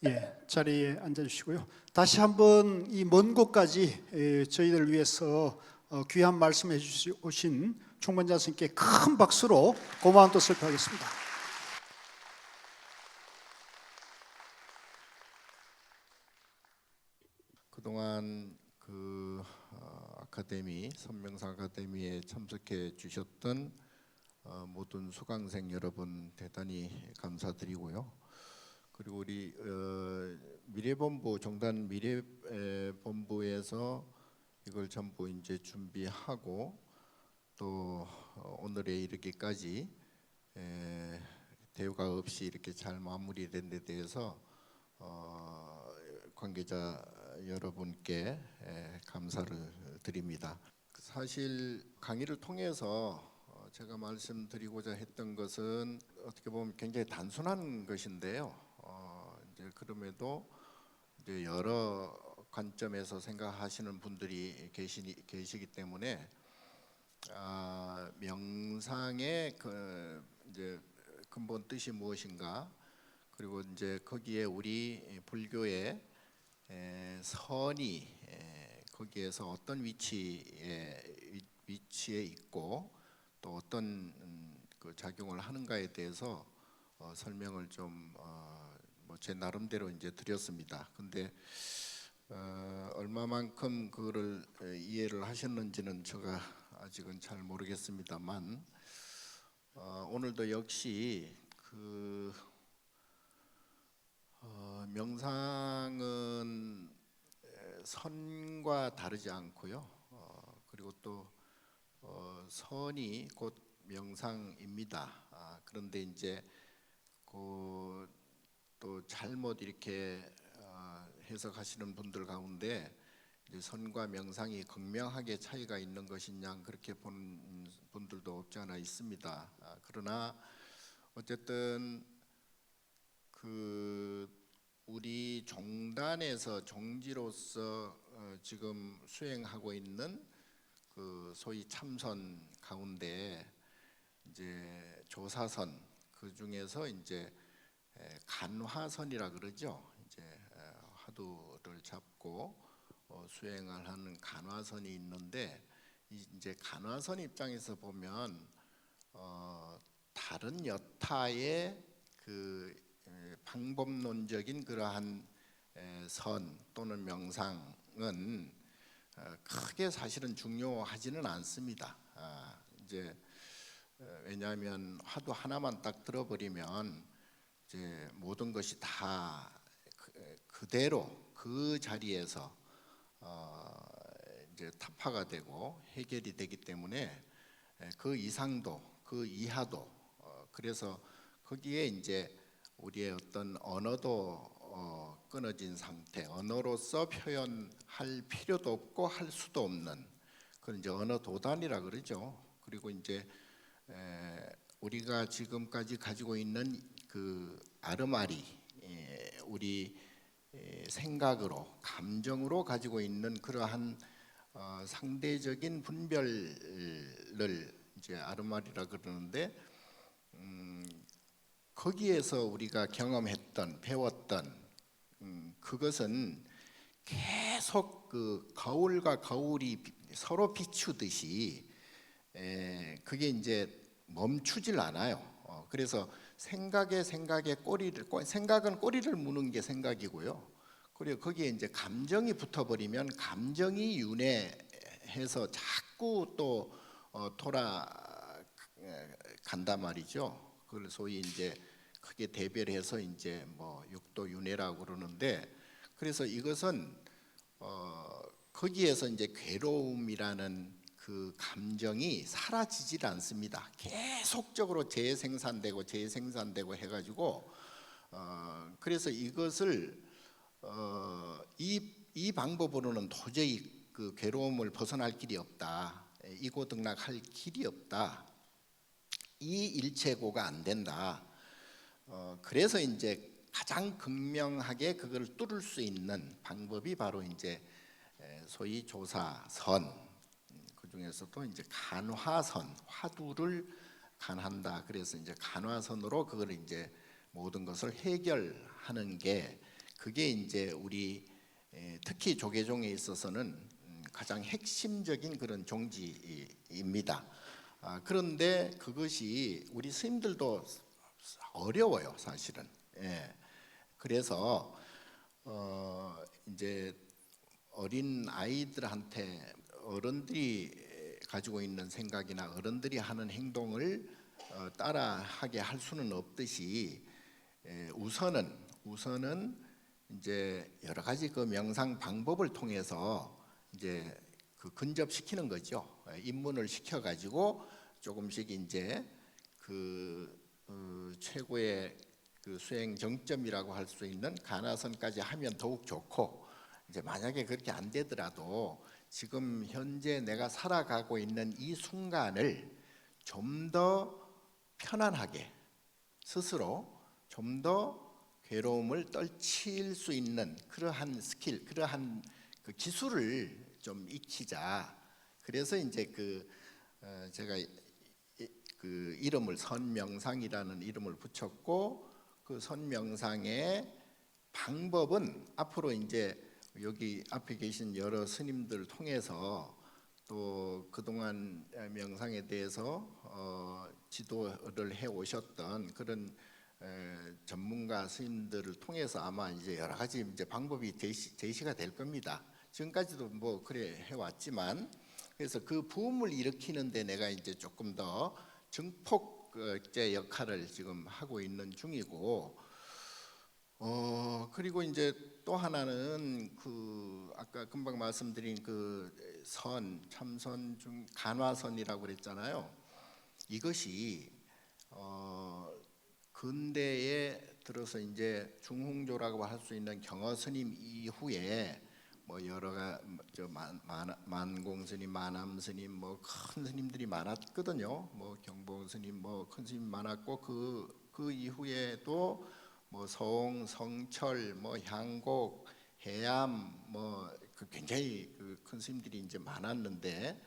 예, 자리에 앉아주시고요. 다시 한번 이 먼 곳까지 저희들 위해서 귀한 말씀해 주신 총무자 선생님께 큰 박수로 고마운 뜻을 표하겠습니다. 그동안 아카데미 선명사 아카데미에 참석해 주셨던 모든 수강생 여러분 대단히 감사드리고요. 그리고 우리 미래본부 정단 미래본부에서 이걸 전부 이제 준비하고 또 오늘에 이르기까지 대우가 없이 이렇게 잘 마무리된 데 대해서 관계자 여러분께 감사를 드립니다. 사실 강의를 통해서 제가 말씀드리고자 했던 것은 어떻게 보면 굉장히 단순한 것인데요. 이제 그럼에도 이제 여러 관점에서 생각하시는 분들이 계시기 때문에 명상의 이제 근본 뜻이 무엇인가, 그리고 이제 거기에 우리 불교의 선이 거기에서 어떤 위치에 있고 또 어떤 그 작용을 하는가에 대해서 설명을 좀 뭐 제 나름대로 이제 드렸습니다. 근데 얼마만큼 그거를 이해를 하셨는지는 제가 아직은 잘 모르겠습니다만 오늘도 역시 명상은 선과 다르지 않고요. 그리고 또 선이 곧 명상입니다. 그런데 이제 또 잘못 이렇게 해석하시는 분들 가운데 이제 선과 명상이 극명하게 차이가 있는 것이냐 그렇게 보는 분들도 없지 않아 있습니다. 그러나 어쨌든 우리 종단에서 종지로서 지금 수행하고 있는 소위 참선 가운데 이제 조사선, 그 중에서 이제 간화선이라 그러죠. 이제 화두를 잡고 수행을 하는 간화선이 있는데, 이제 간화선 입장에서 보면 다른 여타의 방법론적인 그러한 선 또는 명상은 크게 사실은 중요하지는 않습니다. 이제 왜냐하면 화두 하나만 딱 들어버리면 이제 모든 것이 다 그대로 그 자리에서 이제 타파가 되고 해결이 되기 때문에 그 이상도 그 이하도 그래서 거기에 이제 우리의 어떤 언어도 끊어진 상태, 언어로서 표현할 필요도 없고 할 수도 없는 그런 이제 언어 도단이라 그러죠. 그리고 이제 우리가 지금까지 가지고 있는 그 아르마리, 우리 생각으로 감정으로 가지고 있는 그러한 상대적인 분별을 이제 아르마리라 그러는데, 거기에서 우리가 경험했던 배웠던 그것은 계속 그 거울과 거울이 서로 비추듯이 그게 이제 멈추질 않아요. 그래서 생각은 꼬리를 무는 게 생각이고요. 그리고 거기에 이제 감정이 붙어버리면 감정이 윤회해서 자꾸 또 돌아간단 말이죠. 그걸 소위 이제 크게 대별해서 이제 뭐 육도 윤회라고 그러는데, 그래서 이것은 거기에서 이제 괴로움이라는 그 감정이 사라지질 않습니다. 계속적으로 재생산되고 해가지고 그래서 이것을 이 방법으로는 도저히 그 괴로움을 벗어날 길이 없다. 이고등락할 길이 없다. 이 일체고가 안 된다. 그래서 이제 가장 극명하게 그걸 뚫을 수 있는 방법이 바로 이제 소위 조사선, 그 중에서도 이제 간화선, 화두를 간한다. 그래서 이제 간화선으로 그걸 이제 모든 것을 해결하는 게 그게 이제 우리 특히 조계종에 있어서는 가장 핵심적인 그런 종지입니다. 그런데 그것이 우리 스님들도 어려워요, 사실은. 예. 그래서 이제 어린 아이들한테 어른들이 가지고 있는 생각이나 어른들이 하는 행동을 따라하게 할 수는 없듯이 우선은 이제 여러 가지 그 명상 방법을 통해서 이제 그 근접시키는 거죠. 입문을 시켜 가지고 조금씩 이제 그 최고의 그 수행 정점이라고 할 수 있는 가나선까지 하면 더욱 좋고, 이제 만약에 그렇게 안 되더라도 지금 현재 내가 살아가고 있는 이 순간을 좀 더 편안하게 스스로 좀 더 괴로움을 떨칠 수 있는 그러한 스킬, 그러한 그 기술을 좀 익히자. 그래서 이제 제가 그 이름을 선명상이라는 이름을 붙였고, 그 선명상의 방법은 앞으로 이제 여기 앞에 계신 여러 스님들 통해서 또 그동안 명상에 대해서 지도를 해 오셨던 그런 전문가 스님들을 통해서 아마 이제 여러 가지 이제 방법이 제시가 될 겁니다. 지금까지도 뭐 그래 해왔지만, 그래서 그 부음을 일으키는데 내가 이제 조금 더 증폭제 역할을 지금 하고 있는 중이고, 그리고 이제 또 하나는 그 아까 금방 말씀드린 그 참선 중 간화선이라고 그랬잖아요. 이것이 근대에 들어서 이제 중흥조라고 할 수 있는 경어 스님 이후에 뭐 여러가 만공 스님, 만암 스님, 뭐 큰 스님들이 많았거든요. 뭐 경보 스님, 뭐 큰 스님 많았고, 그 이후에도 뭐 송, 성철, 뭐 향곡, 해암, 그 굉장히 그 큰 스님들이 이제 많았는데,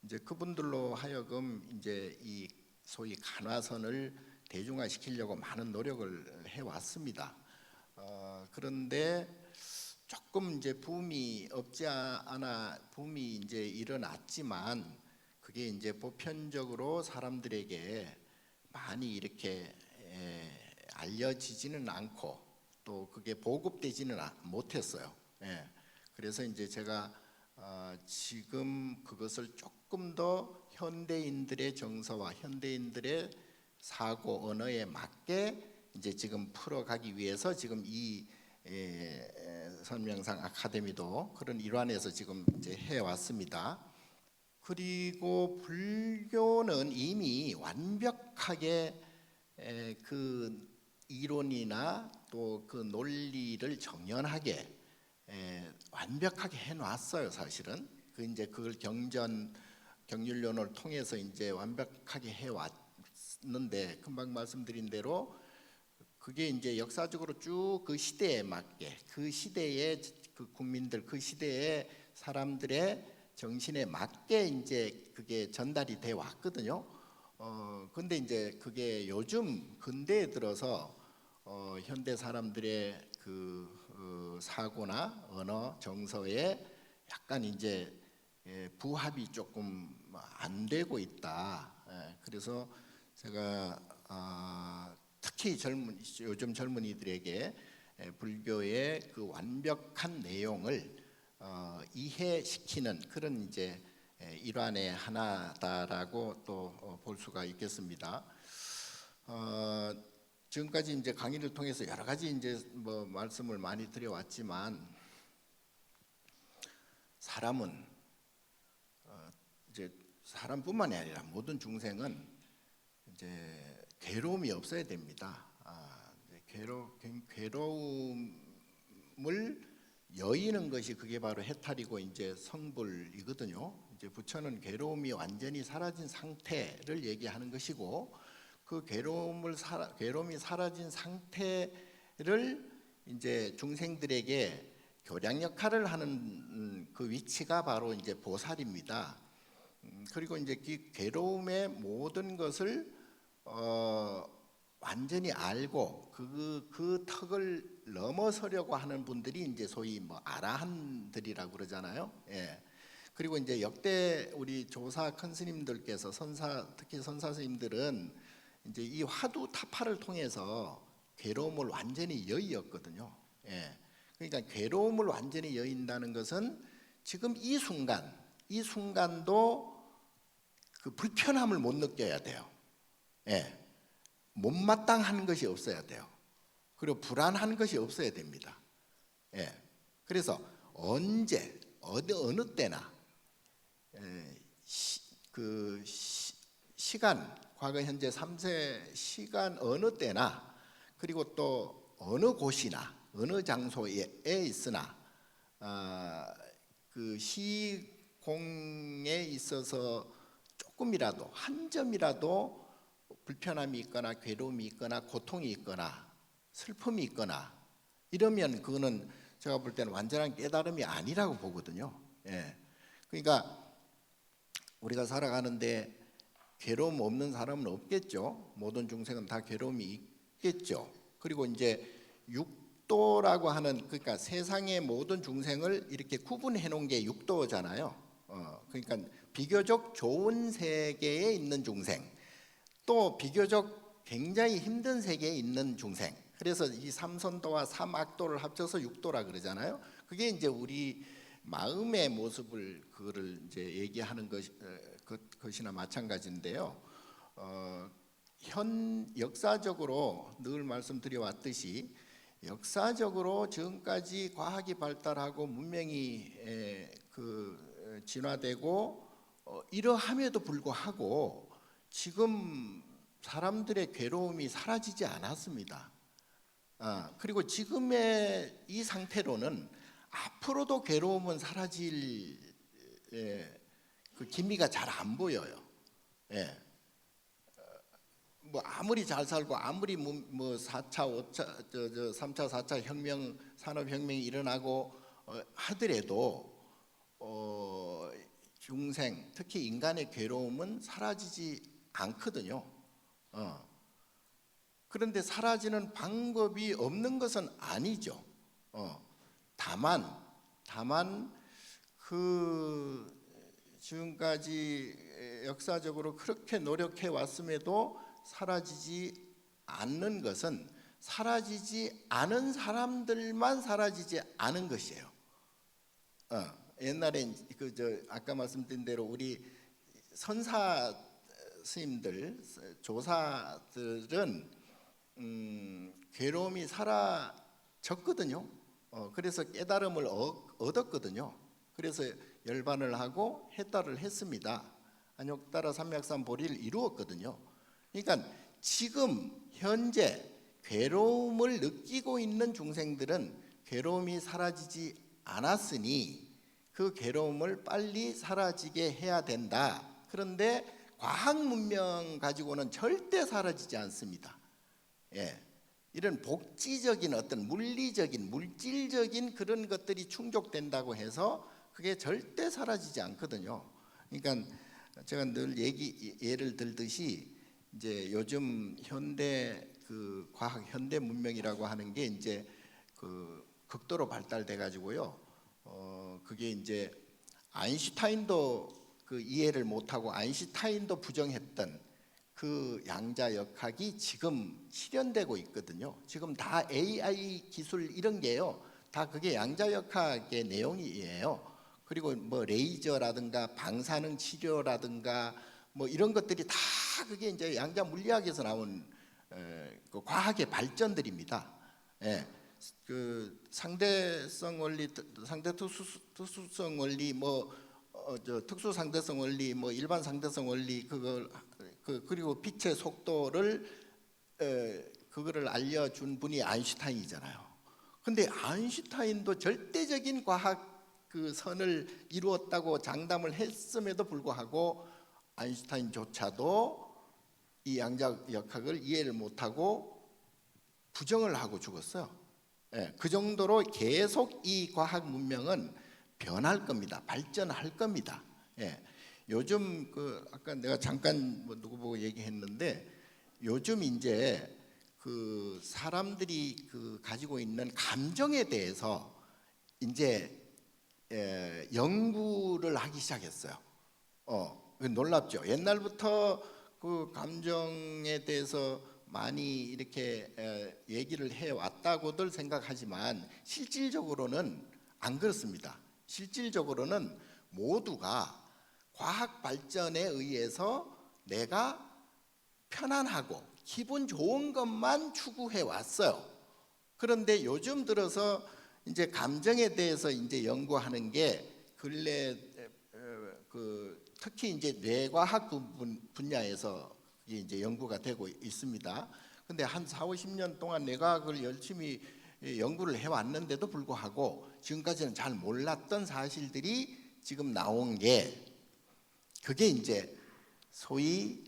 이제 그분들로 하여금 이제 이 소위 간화선을 대중화시키려고 많은 노력을 해왔습니다. 그런데 조금 이제 붐이 없지 않아 붐이 이제 일어났지만, 그게 이제 보편적으로 사람들에게 많이 이렇게 알려지지는 않고 또 그게 보급되지는 못했어요. 그래서 이제 제가 지금 그것을 조금 더 현대인들의 정서와 현대인들의 사고 언어에 맞게 이제 지금 풀어가기 위해서 지금 이 선명상 아카데미도 그런 일환에서 지금 이제 해왔습니다. 그리고 불교는 이미 완벽하게 그 이론이나 또 그 논리를 정연하게 완벽하게 해놨어요. 사실은 그 이제 그걸 경륜론을 통해서 이제 완벽하게 해왔는데, 금방 말씀드린 대로 그게 이제 역사적으로 쭉 그 시대에 맞게, 그 시대의 그 국민들, 그 시대의 사람들의 정신에 맞게 이제 그게 전달이 돼 왔거든요. 근데 이제 그게 요즘 근대에 들어서 현대 사람들의 그 사고나 언어 정서에 약간 이제 부합이 조금 안 되고 있다. 그래서 제가 특히 요즘 젊은이들에게 불교의 그 완벽한 내용을 이해시키는 그런 이제 일환의 하나다라고 또 볼 수가 있겠습니다. 지금까지 이제 강의를 통해서 여러 가지 이제 뭐 말씀을 많이 드려왔지만, 사람은 이제 사람뿐만이 아니라 모든 중생은 이제 괴로움이 없어야 됩니다. 괴로움을 여의는 것이 그게 바로 해탈이고 이제 성불이거든요. 이제 부처는 괴로움이 완전히 사라진 상태를 얘기하는 것이고, 그 괴로움이 사라진 상태를 이제 중생들에게 교량 역할을 하는 그 위치가 바로 이제 보살입니다. 그리고 이제 그 괴로움의 모든 것을 완전히 알고 그 턱을 넘어서려고 하는 분들이 이제 소위 뭐 아라한들이라고 그러잖아요. 예. 그리고 이제 역대 우리 조사 큰 스님들께서 특히 선사 스님들은 이제 이 화두 타파를 통해서 괴로움을 완전히 여의었거든요. 예. 그러니까 괴로움을 완전히 여인다는 것은 지금 이 순간도 그 불편함을 못 느껴야 돼요. 예. 못마땅한 것이 없어야 돼요. 그리고 불안한 것이 없어야 됩니다. 예. 그래서 언제 어느 때나 시간 과거 현재 3세 시간 어느 때나 그리고 또 어느 곳이나 어느 장소에 있으나 그 시공에 있어서 조금이라도 한 점이라도 불편함이 있거나 괴로움이 있거나 고통이 있거나 슬픔이 있거나 이러면 그거는 제가 볼 때는 완전한 깨달음이 아니라고 보거든요. 예. 그러니까 우리가 살아가는데 괴로움 없는 사람은 없겠죠. 모든 중생은 다 괴로움이 있겠죠. 그리고 이제 육도라고 하는 그러니까 세상의 모든 중생을 이렇게 구분해 놓은 게 육도잖아요. 그러니까 비교적 좋은 세계에 있는 중생, 또 비교적 굉장히 힘든 세계에 있는 중생. 그래서 이 삼선도와 삼악도를 합쳐서 육도라 그러잖아요. 그게 이제 우리 마음의 모습을 그거를 이제 얘기하는 것이나 마찬가지인데요. 역사적으로 늘 말씀드려 왔듯이 역사적으로 지금까지 과학이 발달하고 문명이 진화되고 이러함에도 불구하고 지금 사람들의 괴로움이 사라지지 않았습니다. 그리고 지금의 이 상태로는 앞으로도 괴로움은 사라질 그 기미가 잘 안 보여요. 예. 뭐 아무리 잘 살고 아무리 뭐 4차, 5차, 3차, 4차 혁명, 산업혁명이 일어나고 하더라도 중생, 특히 인간의 괴로움은 사라지지 않거든요. 그런데 사라지는 방법이 없는 것은 아니죠. 다만 그 지금까지 역사적으로 그렇게 노력해 왔음에도 사라지지 않는 것은 사라지지 않은 사람들만 사라지지 않은 것이에요. 옛날에 아까 말씀드린 대로 우리 선사 스님들, 조사들은 괴로움이 사라졌거든요. 그래서 깨달음을 얻었거든요. 그래서 열반을 하고 해탈을 했습니다. 안욕따라 삼맥산 보리를 이루었거든요. 그러니까 지금 현재 괴로움을 느끼고 있는 중생들은 괴로움이 사라지지 않았으니 그 괴로움을 빨리 사라지게 해야 된다. 그런데 과학 문명 가지고는 절대 사라지지 않습니다. 예. 이런 복지적인 어떤 물질적인 그런 것들이 충족된다고 해서 그게 절대 사라지지 않거든요. 그러니까 제가 늘 예를 들듯이 이제 요즘 현대 그 과학 현대 문명이라고 하는 게 이제 그 극도로 발달돼 가지고요. 그게 이제 아인슈타인도 그 이해를 못하고 아인슈타인도 부정했던 그 양자역학이 지금 실현되고 있거든요. 지금 다 AI 기술 이런 게요. 다 그게 양자역학의 내용이에요. 그리고 뭐 레이저라든가 방사능 치료라든가 뭐 이런 것들이 다 그게 이제 양자 물리학에서 나온 그 과학의 발전들입니다. 예. 그 상대성 원리, 상대 특수성 원리, 뭐 특수 상대성 원리, 뭐 일반 상대성 원리 그리고 빛의 속도를 그거를 알려준 분이 아인슈타인이잖아요. 근데 아인슈타인도 절대적인 과학 그 선을 이루었다고 장담을 했음에도 불구하고 아인슈타인조차도 이 양자역학을 이해를 못하고 부정을 하고 죽었어요. 예, 그 정도로 계속 이 과학 문명은 변할 겁니다. 발전할 겁니다. 예, 요즘 그 아까 내가 잠깐 뭐 누구 보고 얘기했는데 요즘 이제 그 사람들이 그 가지고 있는 감정에 대해서 이제 연구를 하기 시작했어요. 놀랍죠. 옛날부터 그 감정에 대해서 많이 이렇게 얘기를 해 왔다고들 생각하지만 실질적으로는 안 그렇습니다. 실질적으로는 모두가 과학 발전에 의해서 내가 편안하고 기분 좋은 것만 추구해 왔어요. 그런데 요즘 들어서 이제 감정에 대해서 이제 연구하는 게 근래 특히 이제 뇌과학 분야에서 이제 연구가 되고 있습니다. 근데 한 4, 50년 동안 뇌과학을 열심히 연구를 해 왔는데도 불구하고 지금까지는 잘 몰랐던 사실들이 지금 나온 게 그게 이제 소위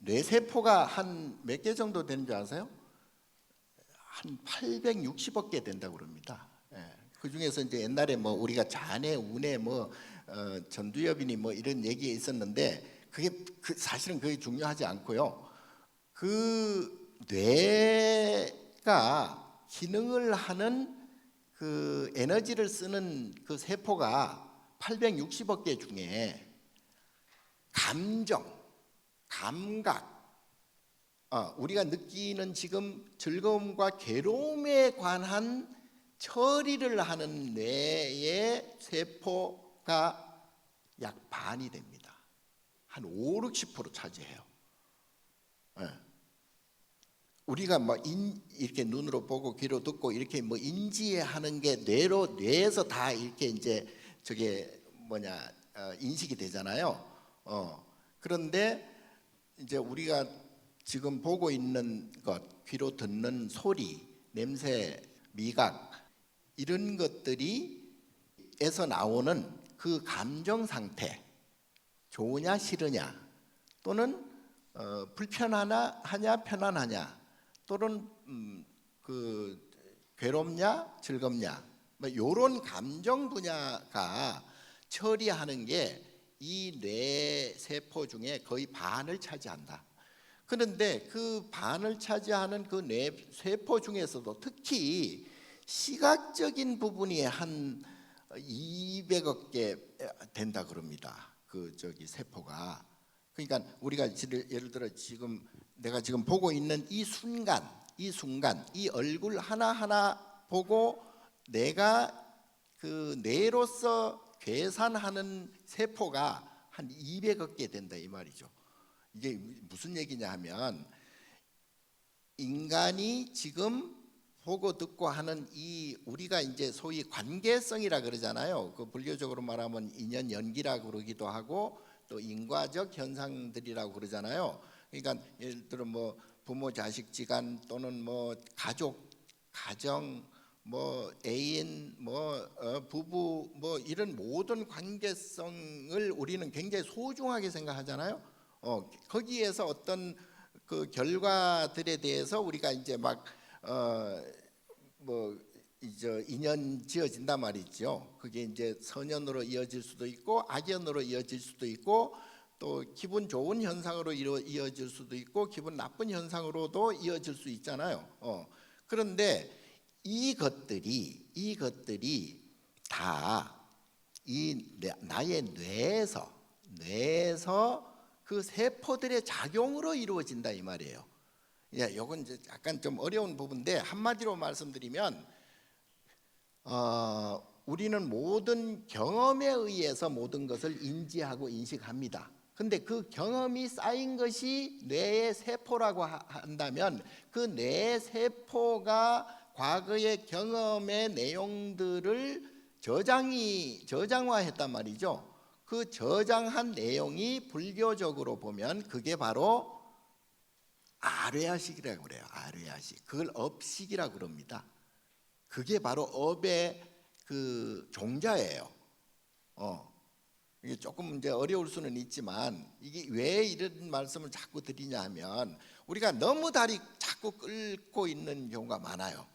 뇌세포가 한 몇 개 정도 되는 줄 아세요? 한 860억 개 된다고 그럽니다. 그 중에서 이제 옛날에 뭐 우리가 잔해, 운해, 전두엽이니 뭐 이런 얘기 있었는데 그게 사실은 그게 중요하지 않고요. 그 뇌가 기능을 하는 그 에너지를 쓰는 그 세포가 860억 개 중에 감정, 감각, 우리가 느끼는 지금 즐거움과 괴로움에 관한 처리를 하는 뇌의 세포가 약 반이 됩니다. 한 5, 60% 차지해요. 우리가 이렇게 눈으로 보고 귀로 듣고 이렇게 인지하는 게 뇌에서 다 이렇게 이제 저게 인식이 되잖아요. 그런데 이제 우리가 지금 보고 있는 것, 귀로 듣는 소리, 냄새, 미각 이런 것들이 에서 나오는 그 감정 상태, 좋으냐 싫으냐 또는 불편하냐 편안하냐 또는 그 괴롭냐 즐겁냐 이런 감정 분야가 처리하는 게 이 뇌 세포 중에 거의 반을 차지한다. 그런데 그 반을 차지하는 그 뇌 세포 중에서도 특히 시각적인 부분이 한 200억 개 된다 그럽니다. 그 세포가. 그러니까 우리가 예를 들어 지금 내가 지금 보고 있는 이 순간 이 얼굴 하나하나 보고 내가 그 뇌로서 계산하는 세포가 한 200억 개 된다 이 말이죠. 이게 무슨 얘기냐 하면 인간이 지금 보고 듣고 하는 이 우리가 이제 소위 관계성이라 그러잖아요. 그 불교적으로 말하면 인연 연기라 그러기도 하고 또 인과적 현상들이라고 그러잖아요. 그러니까 예를 들어 부모 자식 지간 또는 가족 가정 애인 부부 이런 모든 관계성을 우리는 굉장히 소중하게 생각하잖아요. 거기에서 어떤 그 결과들에 대해서 우리가 이제 이제 인연 지어진단 말이죠. 그게 이제 선연으로 이어질 수도 있고 악연으로 이어질 수도 있고 또 기분 좋은 현상으로 이어질 수도 있고 기분 나쁜 현상으로도 이어질 수 있잖아요. 그런데 이것들이 다 이 나의 뇌에서 그 세포들의 작용으로 이루어진다 이 말이에요. 이건 이제 약간 좀 어려운 부분인데 한마디로 말씀드리면 우리는 모든 경험에 의해서 모든 것을 인지하고 인식합니다. 근데 그 경험이 쌓인 것이 뇌의 세포라고 한다면 그 뇌의 세포가 과거의 경험의 내용들을 저장화했단 말이죠. 그 저장한 내용이 불교적으로 보면 그게 바로 아뢰야식이라고 그래요. 아뢰야식. 그걸 업식이라고 그럽니다. 그게 바로 업의 그 종자예요. 이게 조금 이제 어려울 수는 있지만 이게 왜 이런 말씀을 자꾸 드리냐 하면 우리가 너무 다리 자꾸 끌고 있는 경우가 많아요.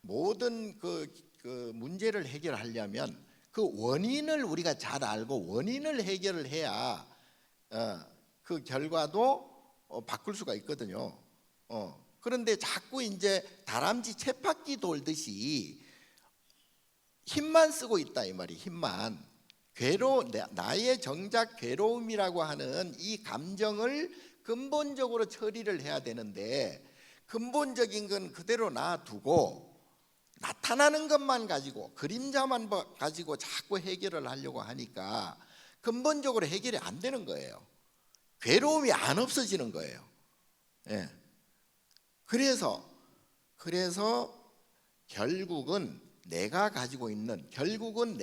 모든 그 문제를 해결하려면 그 원인을 우리가 잘 알고 원인을 해결을 해야 그 결과도 바꿀 수가 있거든요. 그런데 자꾸 이제 다람쥐 쳇바퀴 돌듯이 힘만 쓰고 있다 이 말이. 힘만. 나의 정작 괴로움이라고 하는 이 감정을 근본적으로 처리를 해야 되는데, 근본적인 건 그대로 놔두고 나타나는 것만 가지고, 그림자만 가지고 자꾸 해결을 하려고 하니까 근본적으로 해결이 안 되는 거예요. 괴로움이 안 없어지는 거예요. 예. 그래서 결국은 내가 가지고 있는, 결국은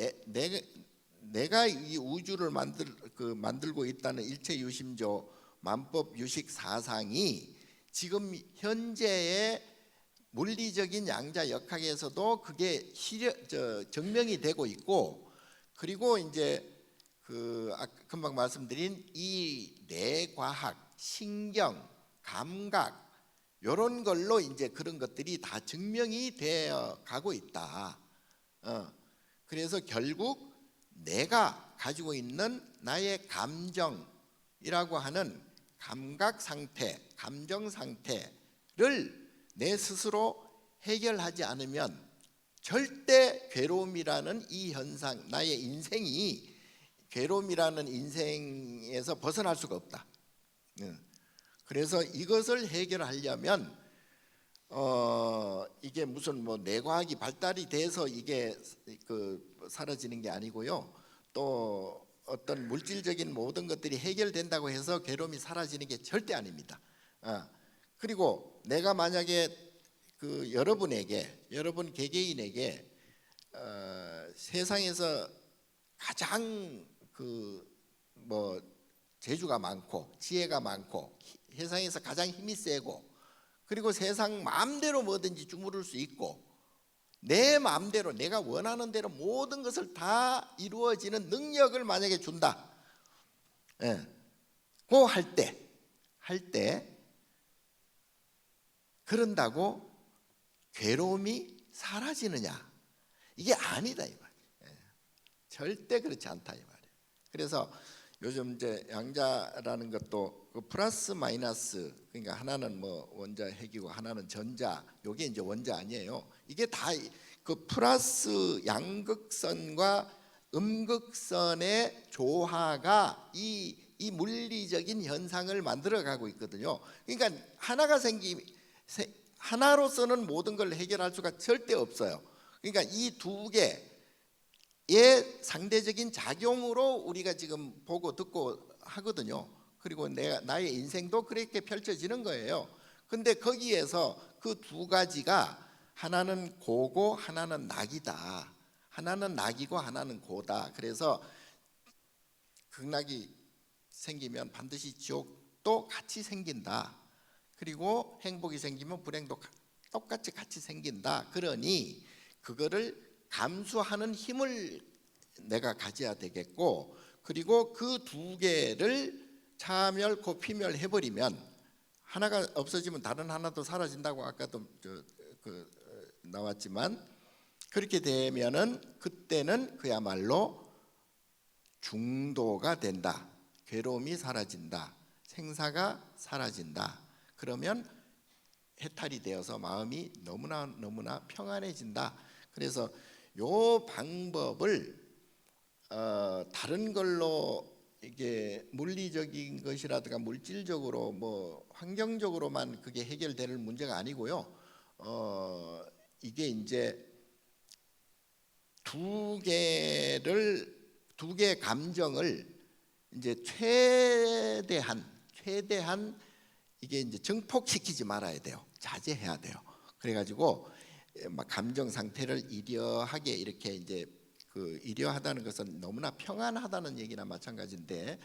내가 이 우주를 만들고 있다는 일체유심조 만법 유식 사상이 지금 현재의 물리적인 양자 역학에서도 그게 증명이 되고 있고, 그리고 이제 금방 말씀드린 이 뇌과학, 신경, 감각 이런 걸로 이제 그런 것들이 다 증명이 되어 가고 있다. 그래서 결국 내가 가지고 있는 나의 감정이라고 하는 감각 상태, 감정 상태를 내 스스로 해결하지 않으면 절대 괴로움이라는 이 현상, 나의 인생이 괴로움이라는 인생에서 벗어날 수가 없다. 그래서 이것을 해결하려면 이게 무슨 뭐 뇌과학이 발달이 돼서 이게 사라지는 게 아니고요. 또 어떤 물질적인 모든 것들이 해결된다고 해서 괴로움이 사라지는 게 절대 아닙니다. 그리고 내가 만약에 여러분 개개인에게 세상에서 가장 재주가 많고 지혜가 많고 세상에서 가장 힘이 세고, 그리고 세상 마음대로 뭐든지 주무를 수 있고, 내 마음대로 내가 원하는 대로 모든 것을 다 이루어지는 능력을 만약에 준다. 그 할 때 그런다고 괴로움이 사라지느냐? 이게 아니다 이 말이에요. 절대 그렇지 않다 이 말이에요. 그래서 요즘 이제 양자라는 것도 플러스 마이너스, 그러니까 하나는 뭐 원자 핵이고 하나는 전자, 요게 이제 원자 아니에요. 이게 다 플러스 양극선과 음극선의 조화가 이 물리적인 현상을 만들어가고 있거든요. 그러니까 하나로서는 모든 걸 해결할 수가 절대 없어요. 그러니까 이 두 개의 상대적인 작용으로 우리가 지금 보고 듣고 하거든요. 그리고 나의 인생도 그렇게 펼쳐지는 거예요. 근데 거기에서 그 두 가지가 하나는 고고 하나는 낙이다. 하나는 낙이고 하나는 고다. 그래서 극락이 생기면 반드시 지옥도 같이 생긴다. 그리고 행복이 생기면 불행도 똑같이 같이 생긴다. 그러니 그거를 감수하는 힘을 내가 가져야 되겠고, 그리고 그 두 개를 차멸 피멸 해버리면 하나가 없어지면 다른 하나도 사라진다고 아까도 나왔지만, 그렇게 되면은 그때는 그야말로 중도가 된다. 괴로움이 사라진다. 생사가 사라진다. 그러면 해탈이 되어서 마음이 너무나 평안해진다. 그래서 요 방법을 다른 걸로 이게 물리적인 것이라든가 물질적으로 뭐 환경적으로만 그게 해결될 문제가 아니고요. 이게 이제 두 개의 감정을 이제 최대한 이게 이제 증폭시키지 말아야 돼요. 자제해야 돼요. 그래가지고 막 감정 상태를 이려하게 이렇게 이제 이려하다는 것은 너무나 평안하다는 얘기나 마찬가지인데,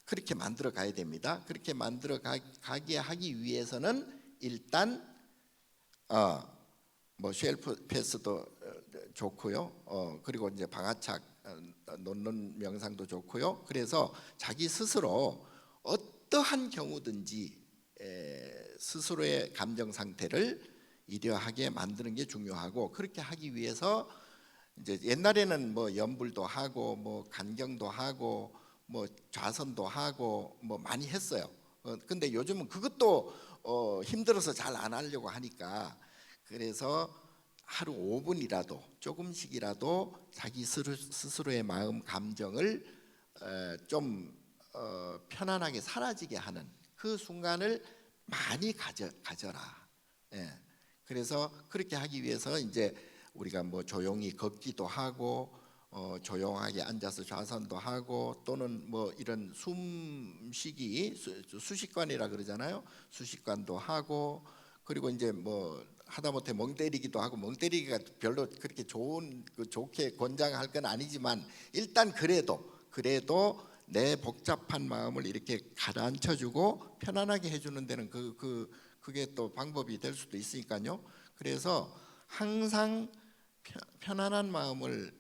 그렇게 만들어 가야 됩니다. 그렇게 만들어 가게 하기 위해서는 일단 뭐 쉘프 패스도 좋고요. 그리고 이제 방아착 놓는 명상도 좋고요. 그래서 자기 스스로 어떠한 경우든지 스스로의 감정 상태를 이려하게 만드는 게 중요하고, 그렇게 하기 위해서 이제 옛날에는 뭐 연불도 하고 뭐 간경도 하고 뭐 좌선도 하고 뭐 많이 했어요. 근데 요즘은 그것도 힘들어서 잘 안 하려고 하니까, 그래서 하루 5분이라도 조금씩이라도 자기 스스로의 마음 감정을 좀 편안하게 사라지게 하는 그 순간을 많이 가져라. 예. 그래서 그렇게 하기 위해서 이제 우리가 뭐 조용히 걷기도 하고 조용하게 앉아서 좌선도 하고, 또는 뭐 이런 숨쉬기 수식관이라 그러잖아요. 수식관도 하고, 그리고 이제 뭐 하다못해 멍 때리기도 하고, 멍 때리기가 별로 그렇게 좋게 권장할 건 아니지만, 일단 그래도 내 복잡한 마음을 이렇게 가라앉혀주고 편안하게 해주는 데는 그게 또 방법이 될 수도 있으니까요. 그래서 항상 편안한 마음을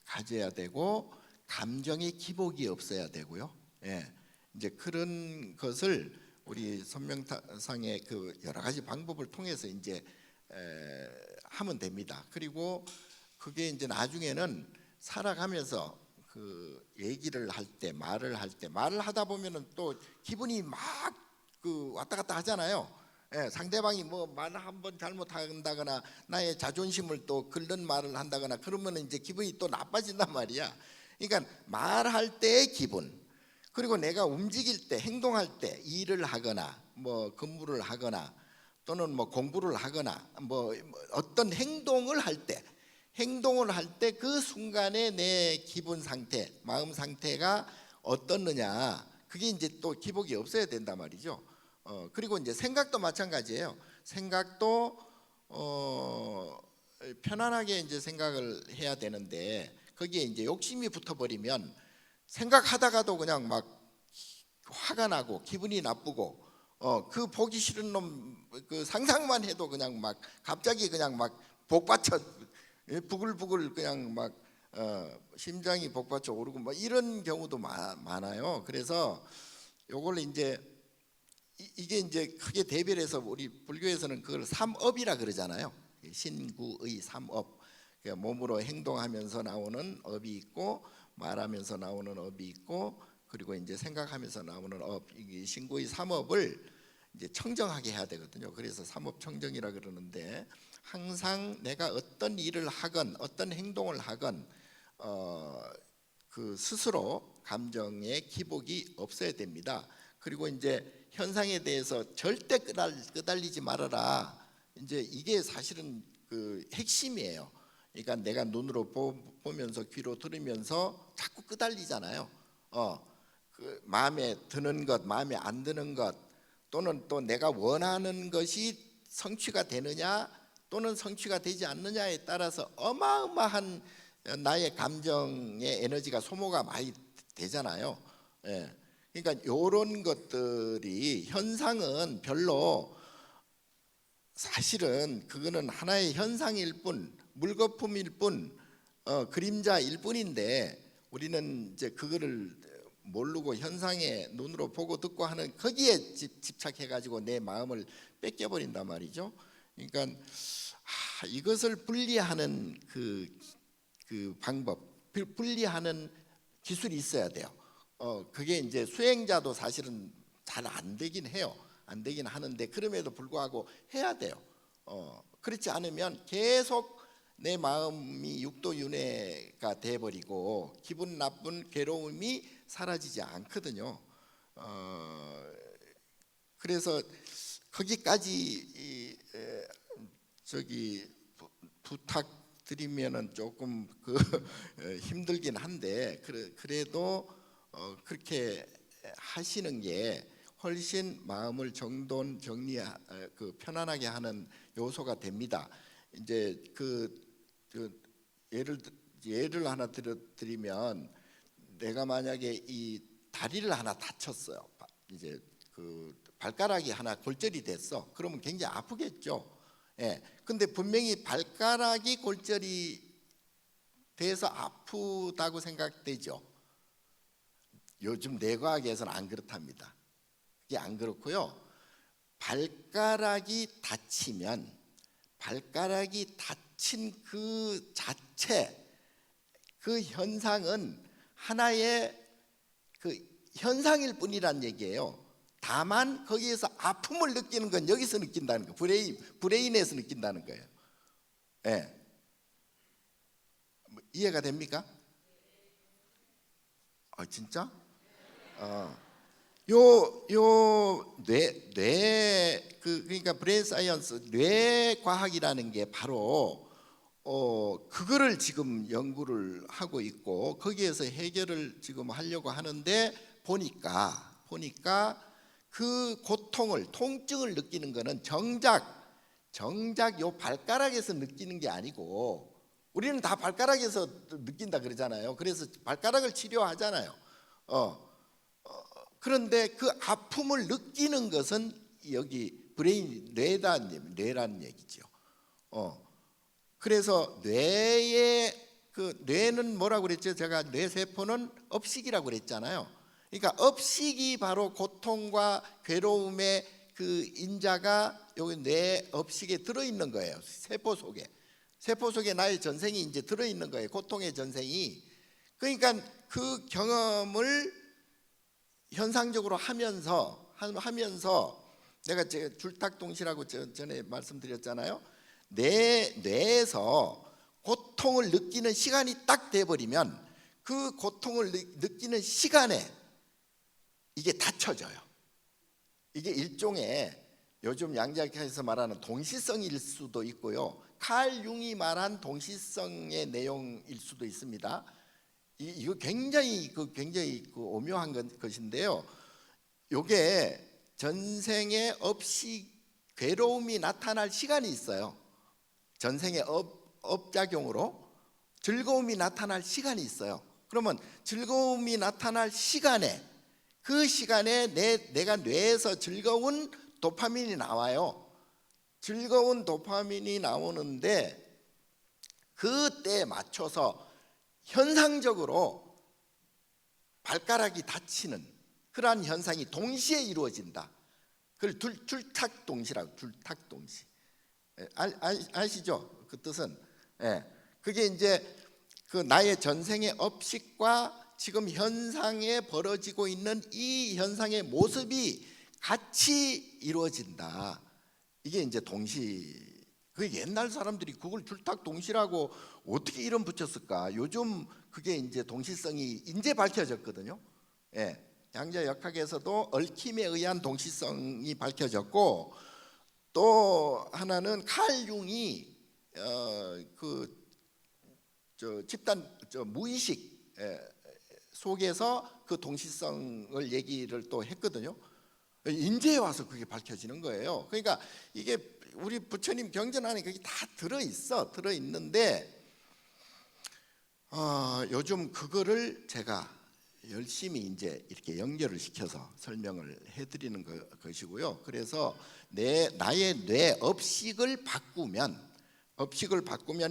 가져야 되고, 감정의 기복이 없어야 되고요. 예, 이제 그런 것을 우리 선명상의 그 여러 가지 방법을 통해서 이제 하면 됩니다. 그리고 그게 이제 나중에는 살아가면서 그 얘기를 할 때, 말을 하다 보면은 또 기분이 막 그 왔다 갔다 하잖아요. 예, 상대방이 뭐 말 한번 잘못한다거나 나의 자존심을 또 긁는 말을 한다거나 그러면 이제 기분이 또 나빠진단 말이야. 그러니까 말할 때의 기분, 그리고 내가 움직일 때, 행동할 때, 일을 하거나 뭐 근무를 하거나 또는 뭐 공부를 하거나 뭐 어떤 행동을 할 때 그 순간에 내 기분 상태, 마음 상태가 어떻느냐, 그게 이제 또 기복이 없어야 된단 말이죠. 그리고 이제 생각도 마찬가지예요. 생각도 편안하게 이제 생각을 해야 되는데, 거기에 이제 욕심이 붙어버리면 생각하다가도 그냥 막 화가 나고 기분이 나쁘고, 그 보기 싫은 놈 그 상상만 해도 그냥 막 갑자기 그냥 막 복받쳐 부글부글 그냥 막 심장이 복받쳐 오르고 뭐 이런 경우도 많아요. 그래서 요걸 이제 이게 이제 크게 대별해서 우리 불교에서는 그걸 삼업이라 그러잖아요. 신구의 삼업. 그러니까 몸으로 행동하면서 나오는 업이 있고, 말하면서 나오는 업이 있고, 그리고 이제 생각하면서 나오는 업. 이 신구의 삼업을 이제 청정하게 해야 되거든요. 그래서 삼업 청정이라 그러는데, 항상 내가 어떤 일을 하건 어떤 행동을 하건 그 스스로 감정의 기복이 없어야 됩니다. 그리고 이제 현상에 대해서 절대 끄달리지 말아라. 이제 이게 사실은 그 핵심이에요. 그러니까 내가 눈으로 보면서 귀로 들으면서 자꾸 끄달리잖아요. 그 마음에 드는 것, 마음에 안 드는 것, 또는 또 내가 원하는 것이 성취가 되느냐 또는 성취가 되지 않느냐에 따라서 어마어마한 나의 감정의 에너지가 소모가 많이 되잖아요. 예. 그러니까 이런 것들이, 현상은 별로, 사실은 그거는 하나의 현상일 뿐, 물거품일 뿐, 그림자일 뿐인데, 우리는 이제 그거를 모르고 현상에 눈으로 보고 듣고 하는 거기에 집착해 가지고 내 마음을 뺏겨 버린단 말이죠. 그러니까 이것을 분리하는 그 방법, 분리하는 기술이 있어야 돼요. 그게 이제 수행자도 사실은 잘 안 되긴 해요. 안 되긴 하는데, 그럼에도 불구하고 해야 돼요. 그렇지 않으면 계속 내 마음이 육도윤회가 돼버리고 기분 나쁜 괴로움이 사라지지 않거든요. 그래서 거기까지 부탁드리면은 조금 힘들긴 한데, 그래도 그렇게 하시는 게 훨씬 마음을 정리그 편안하게 하는 요소가 됩니다. 이제 예를 하나 드리면, 내가 만약에 이 다리를 하나 다쳤어요. 이제 그 발가락이 하나 골절이 됐어. 그러면 굉장히 아프겠죠. 예. 근데 분명히 발가락이 골절이 돼서 아프다고 생각되죠. 요즘 뇌과학에서는 안 그렇답니다. 그게 안 그렇고요. 발가락이 다치면 발가락이 다친 그 자체, 그 현상은 하나의 그 현상일 뿐이란 얘기예요. 다만 거기에서 아픔을 느끼는 건 여기서 느낀다는 거예요. 브레인에서 느낀다는 거예요. 예. 이해가 됩니까? 진짜? 그러니까 브레인 사이언스, 뇌 과학이라는 게 바로 그거를 지금 연구를 하고 있고 거기에서 해결을 지금 하려고 하는데 보니까 그 고통을, 통증을 느끼는 거는 정작 요 발가락에서 느끼는 게 아니고, 우리는 다 발가락에서 느낀다 그러잖아요. 그래서 발가락을 치료하잖아요. 그런데 그 아픔을 느끼는 것은 여기 브레인, 뇌라는 얘기죠. 그래서 뇌는 뭐라고 그랬죠? 제가 뇌세포는 업식이라고 그랬잖아요. 그러니까 업식이 바로 고통과 괴로움의 그 인자가 여기 뇌 업식에 들어있는 거예요. 세포 속에 나의 전생이 이제 들어있는 거예요. 고통의 전생이. 그러니까 그 경험을 현상적으로 하면서 내가 줄탁동시라고 전에 말씀드렸잖아요. 뇌에서 고통을 느끼는 시간이 딱 돼버리면 그 고통을 느끼는 시간에 이게 닫혀져요. 이게 일종의 요즘 양자역학에서 말하는 동시성일 수도 있고요, 칼 융이 말한 동시성의 내용일 수도 있습니다. 이거 굉장히 오묘한 것인데요. 요게 전생에 없이 괴로움이 나타날 시간이 있어요. 전생의 업작용으로 즐거움이 나타날 시간이 있어요. 그러면 즐거움이 나타날 시간에, 그 시간에 내가 뇌에서 즐거운 도파민이 나와요. 즐거운 도파민이 나오는데 그때에 맞춰서 현상적으로 발가락이 다치는 그러한 현상이 동시에 이루어진다. 그걸 줄탁동시라고, 줄탁동시. 아시죠? 그 뜻은. 그게 이제 그 나의 전생의 업식과 지금 현상에 벌어지고 있는 이 현상의 모습이 같이 이루어진다. 이게 이제 동시. 그 옛날 사람들이 그걸 줄탁동시라고 어떻게 이름 붙였을까? 요즘 그게 이제 동시성이 이제 밝혀졌거든요. 양자역학에서도 얽힘에 의한 동시성이 밝혀졌고, 또 하나는 칼 융이 집단 무의식 속에서 그 동시성을 얘기를 또 했거든요. 인제에 와서 그게 밝혀지는 거예요. 그러니까 이게 우리 부처님 경전 안에 그게 다 들어있는데 요즘 그거를 제가 열심히 이제 이렇게 연결을 시켜서 설명을 해드리는 것이고요. 그래서 나의 뇌 업식을 바꾸면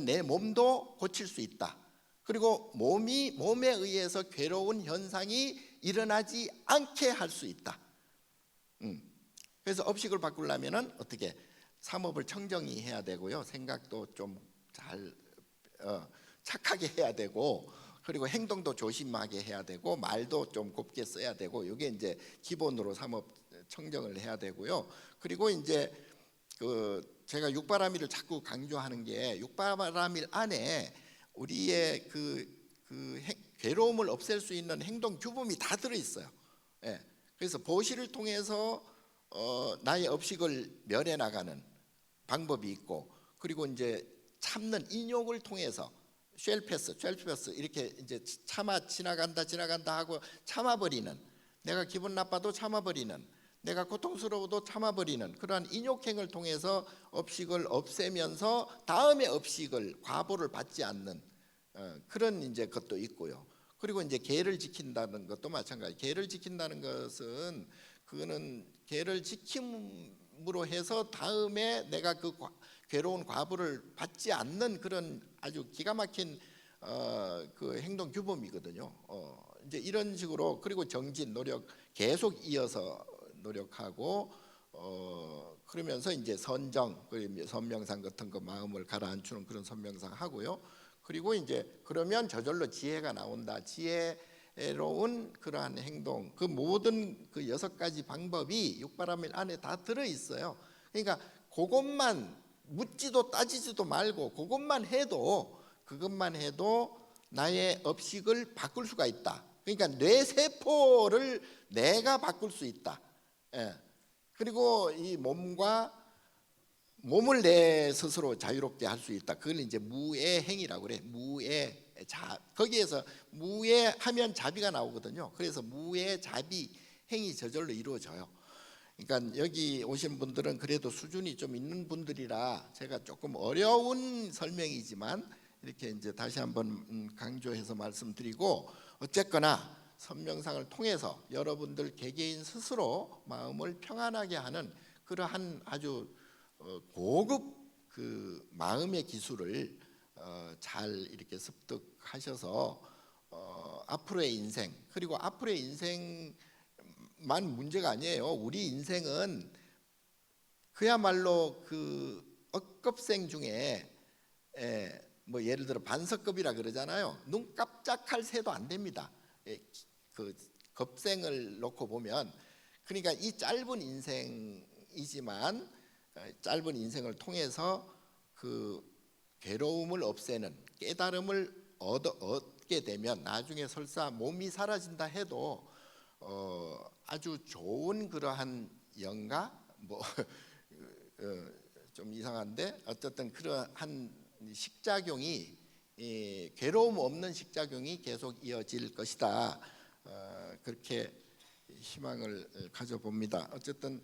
내 몸도 고칠 수 있다. 그리고 몸에 의해서 괴로운 현상이 일어나지 않게 할 수 있다. 그래서 업식을 바꾸려면은 어떻게 삼업을 청정히 해야 되고요. 생각도 좀 잘 착하게 해야 되고, 그리고 행동도 조심하게 해야 되고, 말도 좀 곱게 써야 되고, 이게 이제 기본으로 삼업 청정을 해야 되고요. 그리고 이제 제가 육바라밀을 자꾸 강조하는 게, 육바라밀 안에 우리의 괴로움을 없앨 수 있는 행동 규범이 다 들어 있어요. 그래서 보시를 통해서 나의 업식을 멸해 나가는 방법이 있고, 그리고 이제 참는 인욕을 통해서 쉘패스 이렇게 이제 참아 지나간다 하고 참아버리는, 내가 기분 나빠도 참아버리는, 내가 고통스러워도 참아버리는 그러한 인욕행을 통해서 업식을 없애면서 다음의 업식을, 과보를 받지 않는 그런 이제 것도 있고요. 그리고 이제 계를 지킨다는 것도 마찬가지. 계를 지킨다는 것은 그거는 계를 지킴으로 해서 다음에 내가 그 괴로운 과보를 받지 않는 그런 아주 기가 막힌 그 행동 규범이거든요. 이제 이런 식으로, 그리고 정진, 노력 계속 이어서 노력하고, 그러면서 이제 선정, 그리고 선명상 같은 거 마음을 가라앉히는 그런 선명상 하고요. 그리고 이제 그러면 저절로 지혜가 나온다. 지혜 지혜로운 그러한 행동, 그 모든 그 6가지 방법이 육바라밀 안에 다 들어 있어요. 그러니까 그것만 묻지도 따지지도 말고 그것만 해도 나의 업식을 바꿀 수가 있다. 그러니까 뇌 세포를 내가 바꿀 수 있다. 예. 그리고 이 몸을 내 스스로 자유롭게 할 수 있다. 그걸 이제 무예행이라고 그래. 무예자. 거기에서 무예하면 자비가 나오거든요. 그래서 무예자비 행이 저절로 이루어져요. 그러니까 여기 오신 분들은 그래도 수준이 좀 있는 분들이라 제가 조금 어려운 설명이지만 이렇게 이제 다시 한번 강조해서 말씀드리고, 어쨌거나 선명상을 통해서 여러분들 개개인 스스로 마음을 평안하게 하는 그러한 아주 고급 그 마음의 기술을 잘 이렇게 습득하셔서 앞으로의 인생, 그리고 앞으로의 인생만 문제가 아니에요. 우리 인생은 그야말로 그 억겁생 중에 뭐 예를 들어 반석급이라 그러잖아요. 눈 깜짝할 새도 안 됩니다. 그 겁생을 놓고 보면, 그러니까 이 짧은 인생이지만 짧은 인생을 통해서 그 괴로움을 없애는 깨달음을 얻게 되면 나중에 설사 몸이 사라진다 해도 아주 좋은 그러한 영가, 뭐 좀 이상한데 어쨌든 그러한 식작용이, 괴로움 없는 식작용이 계속 이어질 것이다. 그렇게 희망을 가져봅니다. 어쨌든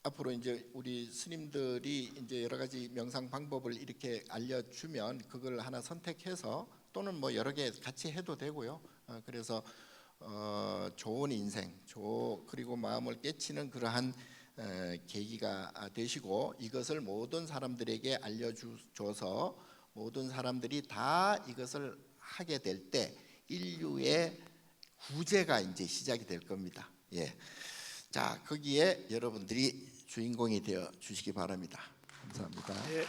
앞으로 이제 우리 스님들이 이제 여러 가지 명상 방법을 이렇게 알려주면 그걸 하나 선택해서, 또는 뭐 여러 개 같이 해도 되고요. 그래서 좋은 인생, 그리고 마음을 깨치는 그러한 계기가 되시고, 이것을 모든 사람들에게 알려줘서 모든 사람들이 다 이것을 하게 될 때 인류의 구제가 이제 시작이 될 겁니다. 예. 자, 거기에 여러분들이 주인공이 되어 주시기 바랍니다. 감사합니다. 예.